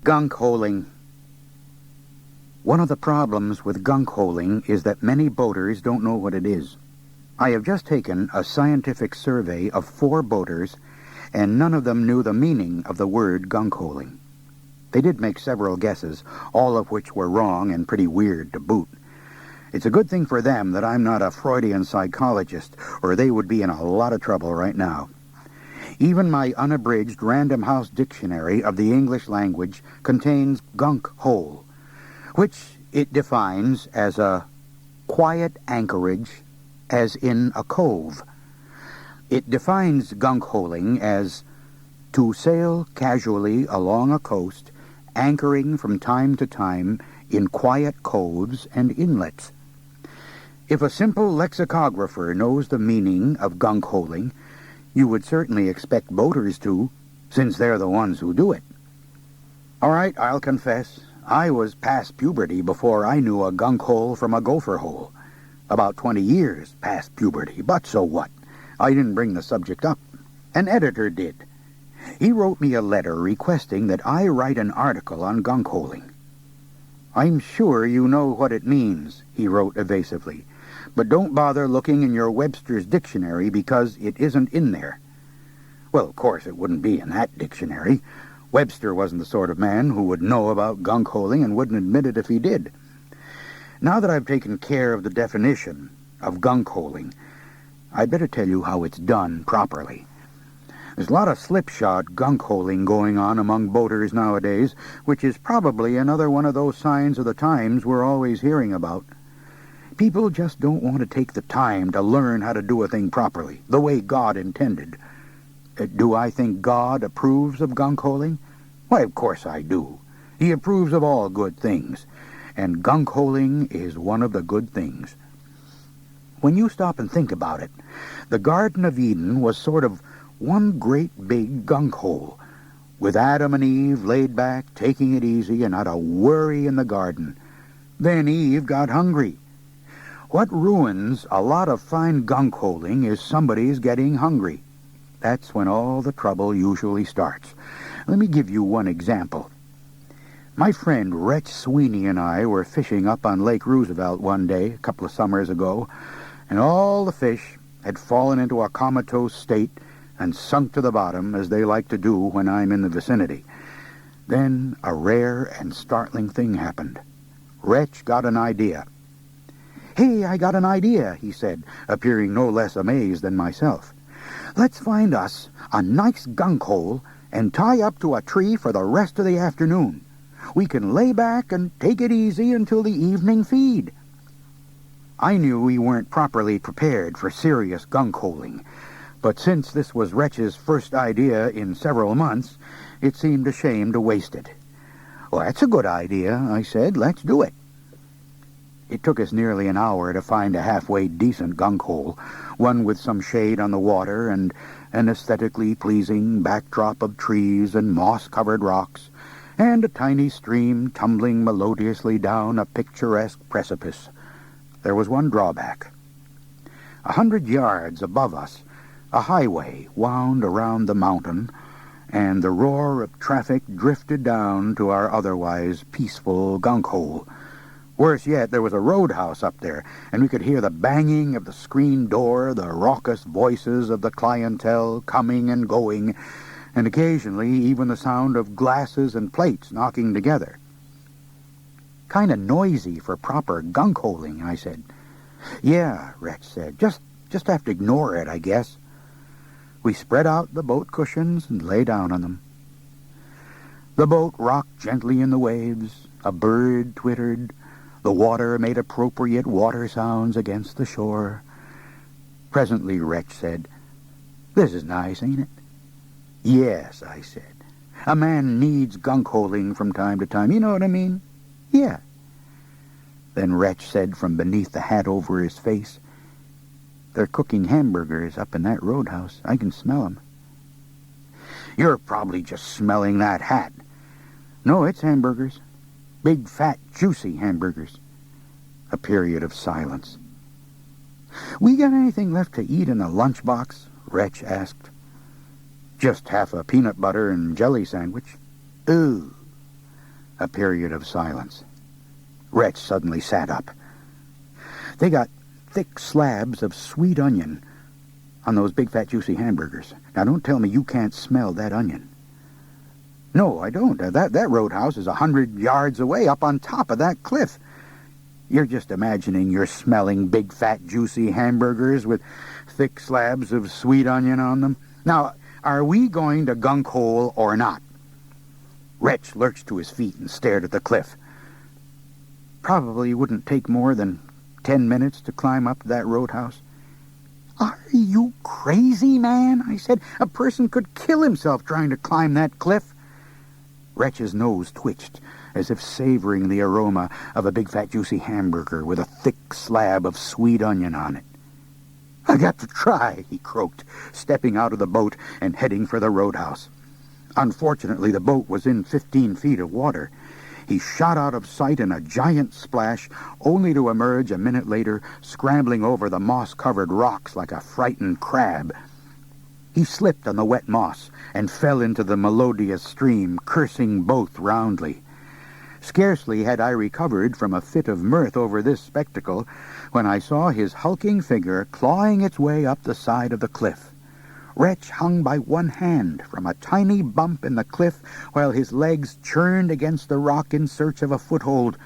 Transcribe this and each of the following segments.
Gunk holing. One of the problems with gunk holing is that many boaters don't know what it is. I have just taken a scientific survey of 4 boaters, and none of them knew the meaning of the word gunk holing. They did make several guesses, all of which were wrong and pretty weird to boot. It's a good thing for them that I'm not a Freudian psychologist, or they would be in a lot of trouble right now. Even my unabridged Random House Dictionary of the English language contains gunk hole, which it defines as a quiet anchorage, as in a cove. It defines gunk holing as to sail casually along a coast, anchoring from time to time in quiet coves and inlets. If a simple lexicographer knows the meaning of gunk holing, you would certainly expect boaters to, since they're the ones who do it. All right, I'll confess, I was past puberty before I knew a gunk hole from a gopher hole. About 20 years past puberty, but so what? I didn't bring the subject up. An editor did. He wrote me a letter requesting that I write an article on gunk holing. "I'm sure you know what it means," he wrote evasively, "but don't bother looking in your Webster's dictionary because it isn't in there." Well, of course it wouldn't be in that dictionary. Webster wasn't the sort of man who would know about gunk holing and wouldn't admit it if he did. Now that I've taken care of the definition of gunk holing, I'd better tell you how it's done properly. There's a lot of slipshod gunk holing going on among boaters nowadays, which is probably another one of those signs of the times we're always hearing about. People just don't want to take the time to learn how to do a thing properly, the way God intended. Do I think God approves of gunk holing? Why, of course I do. He approves of all good things, and gunk holing is one of the good things. When you stop and think about it, the Garden of Eden was sort of one great big gunk hole, with Adam and Eve laid back, taking it easy, and not a worry in the garden. Then Eve got hungry. What ruins a lot of fine gunk holing is somebody's getting hungry. That's when all the trouble usually starts. Let me give you one example. My friend Wretch Sweeney and I were fishing up on Lake Roosevelt one day, a couple of summers ago, and all the fish had fallen into a comatose state and sunk to the bottom, as they like to do when I'm in the vicinity. Then a rare and startling thing happened. Wretch got an idea. "Hey, I got an idea," he said, appearing no less amazed than myself. "Let's find us a nice gunk hole and tie up to a tree for the rest of the afternoon. We can lay back and take it easy until the evening feed." I knew we weren't properly prepared for serious gunk holing, but since this was Wretch's first idea in several months, it seemed a shame to waste it. "Well, that's a good idea," I said. "Let's do it." It took us nearly an hour to find a halfway decent gunk hole, one with some shade on the water and an aesthetically pleasing backdrop of trees and moss-covered rocks, and a tiny stream tumbling melodiously down a picturesque precipice. There was one drawback. 100 yards above us, a highway wound around the mountain, and the roar of traffic drifted down to our otherwise peaceful gunk hole. Worse yet, there was a roadhouse up there, and we could hear the banging of the screen door, the raucous voices of the clientele coming and going, and occasionally even the sound of glasses and plates knocking together. "Kind of noisy for proper gunk holing," I said. "Yeah," Wretch said. Just have to ignore it, I guess." We spread out the boat cushions and lay down on them. The boat rocked gently in the waves, a bird twittered, the water made appropriate water sounds against the shore. Presently Wretch said, "This is nice, ain't it?" "Yes," I said. "A man needs gunk holing from time to time, you know what I mean?" "Yeah." Then Wretch said from beneath the hat over his face, "They're cooking hamburgers up in that roadhouse. I can smell 'em." "You're probably just smelling that hat." "No, it's hamburgers. Big, fat, juicy hamburgers." A period of silence. "We got anything left to eat in the lunchbox?" Wretch asked. "Just half a peanut butter and jelly sandwich." "Ooh." A period of silence. Wretch suddenly sat up. They got thick slabs of sweet onion on those big fat juicy hamburgers. Now don't tell me you can't smell that onion. No, I don't. That roadhouse is 100 yards away up on top of that cliff. You're just imagining you're smelling big fat juicy hamburgers with thick slabs of sweet onion on them. Now, are we going to Gunk Hole or not? Wretch lurched to his feet and stared at the cliff. Probably wouldn't take more than 10 minutes to climb up to that roadhouse. Are you crazy, man? I said. A person could kill himself trying to climb that cliff. Wretch's nose twitched, as if savoring the aroma of a big fat juicy hamburger with a thick slab of sweet onion on it. I got to try, he croaked, stepping out of the boat and heading for the roadhouse. Unfortunately, the boat was in 15 feet of water. He shot out of sight in a giant splash, only to emerge a minute later, scrambling over the moss-covered rocks like a frightened crab. He slipped on the wet moss and fell into the melodious stream, cursing both roundly. Scarcely had I recovered from a fit of mirth over this spectacle when I saw his hulking figure clawing its way up the side of the cliff. Wretch hung by one hand from a tiny bump in the cliff while his legs churned against the rock in search of a foothold.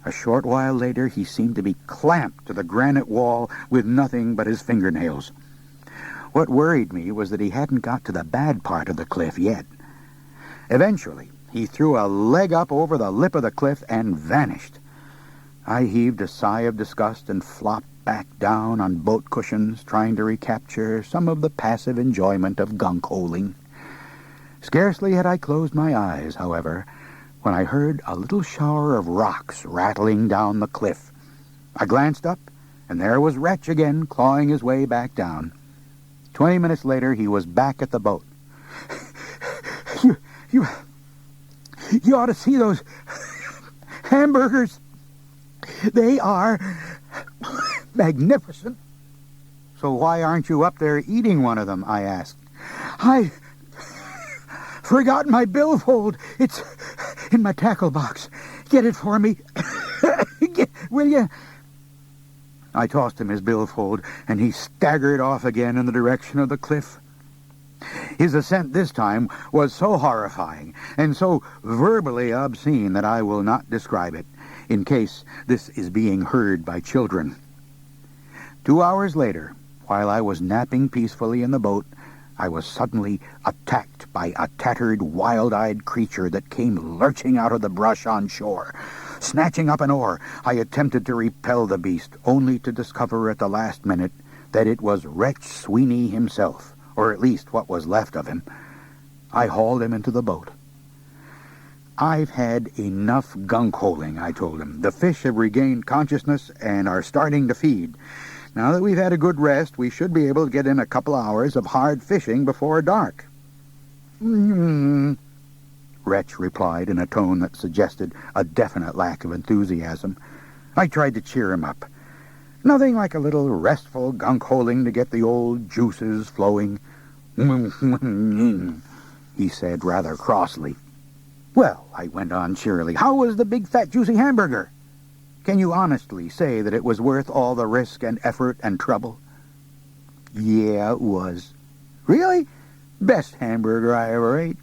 A short while later he seemed to be clamped to the granite wall with nothing but his fingernails. What worried me was that he hadn't got to the bad part of the cliff yet. Eventually, he threw a leg up over the lip of the cliff and vanished. I heaved a sigh of disgust and flopped back down on boat cushions, trying to recapture some of the passive enjoyment of gunk holing. Scarcely had I closed my eyes, however, when I heard a little shower of rocks rattling down the cliff. I glanced up, and there was Wretch again, clawing his way back down. 20 minutes later, he was back at the boat. You ought to see those hamburgers. They are magnificent. So why aren't you up there eating one of them? I asked. I forgot my billfold. It's in my tackle box. Get it for me. Will you? I tossed him his billfold, and he staggered off again in the direction of the cliff. His ascent this time was so horrifying and so verbally obscene that I will not describe it, in case this is being heard by children. 2 hours later, while I was napping peacefully in the boat, I was suddenly attacked by a tattered, wild-eyed creature that came lurching out of the brush on shore. Snatching up an oar, I attempted to repel the beast, only to discover at the last minute that it was Wretch Sweeney himself, or at least what was left of him. I hauled him into the boat. I've had enough gunk holing, I told him. The fish have regained consciousness and are starting to feed. Now that we've had a good rest, we should be able to get in a couple hours of hard fishing before dark. Wretch replied in a tone that suggested a definite lack of enthusiasm. I tried to cheer him up. Nothing like a little restful gunk holing to get the old juices flowing. He said rather crossly. Well, I went on cheerily, how was the big fat juicy hamburger? Can you honestly say that it was worth all the risk and effort and trouble? Yeah, it was. Really? Best hamburger I ever ate.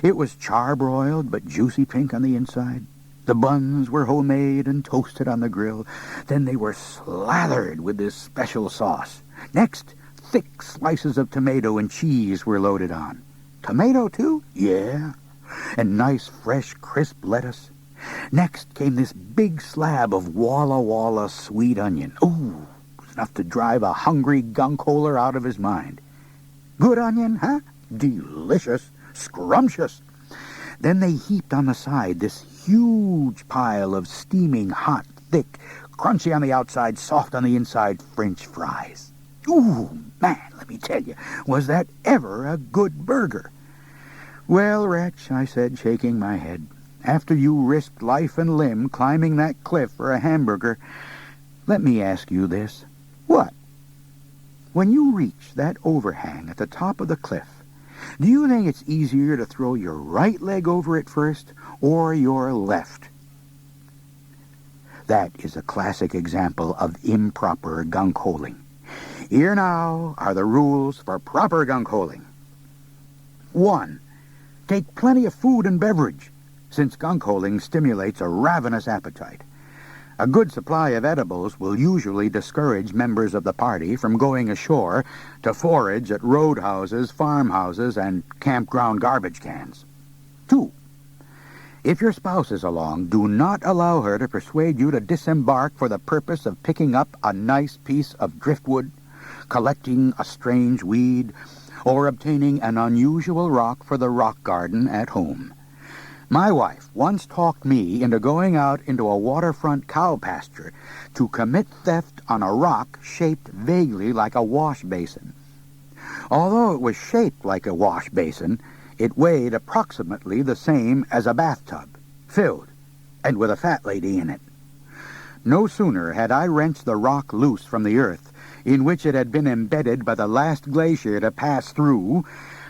It was charbroiled but juicy pink on the inside. The buns were homemade and toasted on the grill. Then they were slathered with this special sauce. Next, thick slices of tomato and cheese were loaded on. Tomato, too? Yeah. And nice, fresh, crisp lettuce. Next came this big slab of Walla Walla sweet onion. Ooh, it was enough to drive a hungry gunk holer out of his mind. Good onion, huh? Delicious, scrumptious. Then they heaped on the side this huge pile of steaming, hot, thick, crunchy on the outside, soft on the inside French fries. Ooh, man, let me tell you, was that ever a good burger? Well, Wretch, I said, shaking my head, after you risked life and limb climbing that cliff for a hamburger, let me ask you this. What? When you reach that overhang at the top of the cliff, Do you think it's easier to throw your right leg over it first or your left? That is a classic example of improper gunk holing. Here now are the rules for proper gunk holing. 1. Take plenty of food and beverage, since gunk holing stimulates a ravenous appetite. A good supply of edibles will usually discourage members of the party from going ashore to forage at roadhouses, farmhouses, and campground garbage cans. 2. If your spouse is along, do not allow her to persuade you to disembark for the purpose of picking up a nice piece of driftwood, collecting a strange weed, or obtaining an unusual rock for the rock garden at home. My wife once talked me into going out into a waterfront cow pasture to commit theft on a rock shaped vaguely like a wash basin. Although it was shaped like a wash basin, it weighed approximately the same as a bathtub, filled, and with a fat lady in it. No sooner had I wrenched the rock loose from the earth, in which it had been embedded by the last glacier to pass through,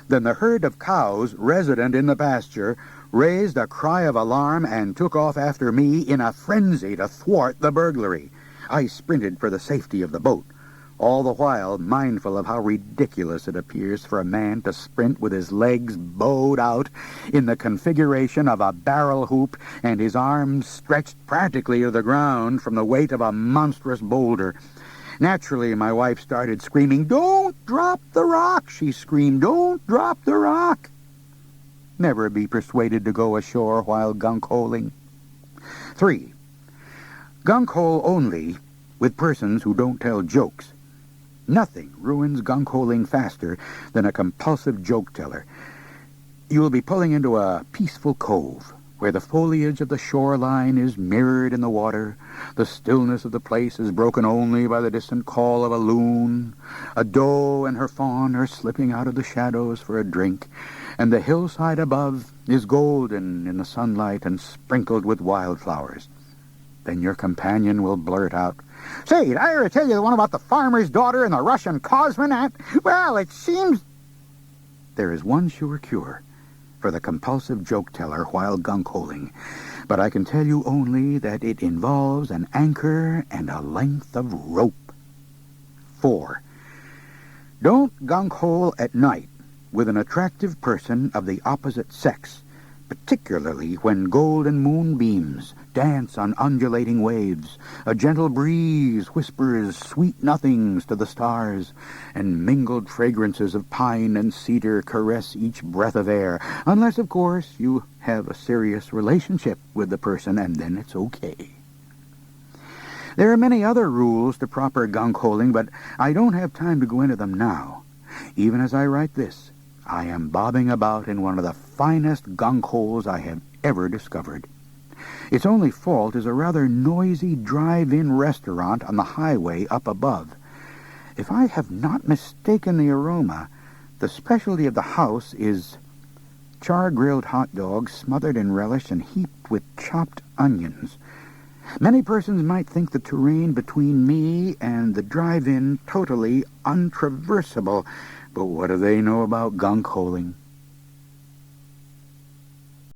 than the herd of cows resident in the pasture raised a cry of alarm and took off after me in a frenzy to thwart the burglary. I sprinted for the safety of the boat, all the while mindful of how ridiculous it appears for a man to sprint with his legs bowed out in the configuration of a barrel hoop and his arms stretched practically to the ground from the weight of a monstrous boulder. Naturally, my wife started screaming, "Don't drop the rock!" she screamed. "Don't drop the rock!" Never be persuaded to go ashore while gunk holing. 3. Gunk hole only with persons who don't tell jokes. Nothing ruins gunk holing faster than a compulsive joke teller. You will be pulling into a peaceful cove where the foliage of the shoreline is mirrored in the water. The stillness of the place is broken only by the distant call of a loon. A doe and her fawn are slipping out of the shadows for a drink, and the hillside above is golden in the sunlight and sprinkled with wildflowers. Then your companion will blurt out, "Say, did I ever tell you the one about the farmer's daughter and the Russian cosmonaut? Well, it seems..." There is one sure cure for the compulsive joke teller while gunk holing, but I can tell you only that it involves an anchor and a length of rope. 4. Don't gunk hole at night with an attractive person of the opposite sex, particularly when golden moonbeams dance on undulating waves, a gentle breeze whispers sweet nothings to the stars, and mingled fragrances of pine and cedar caress each breath of air, unless, of course, you have a serious relationship with the person, and then it's okay. There are many other rules to proper gunk holing, but I don't have time to go into them now. Even as I write this, I am bobbing about in one of the finest gunk holes I have ever discovered. Its only fault is a rather noisy drive-in restaurant on the highway up above. If I have not mistaken the aroma, the specialty of the house is char-grilled hot dogs smothered in relish and heaped with chopped onions. Many persons might think the terrain between me and the drive-in totally untraversable, but what do they know about gunk holing?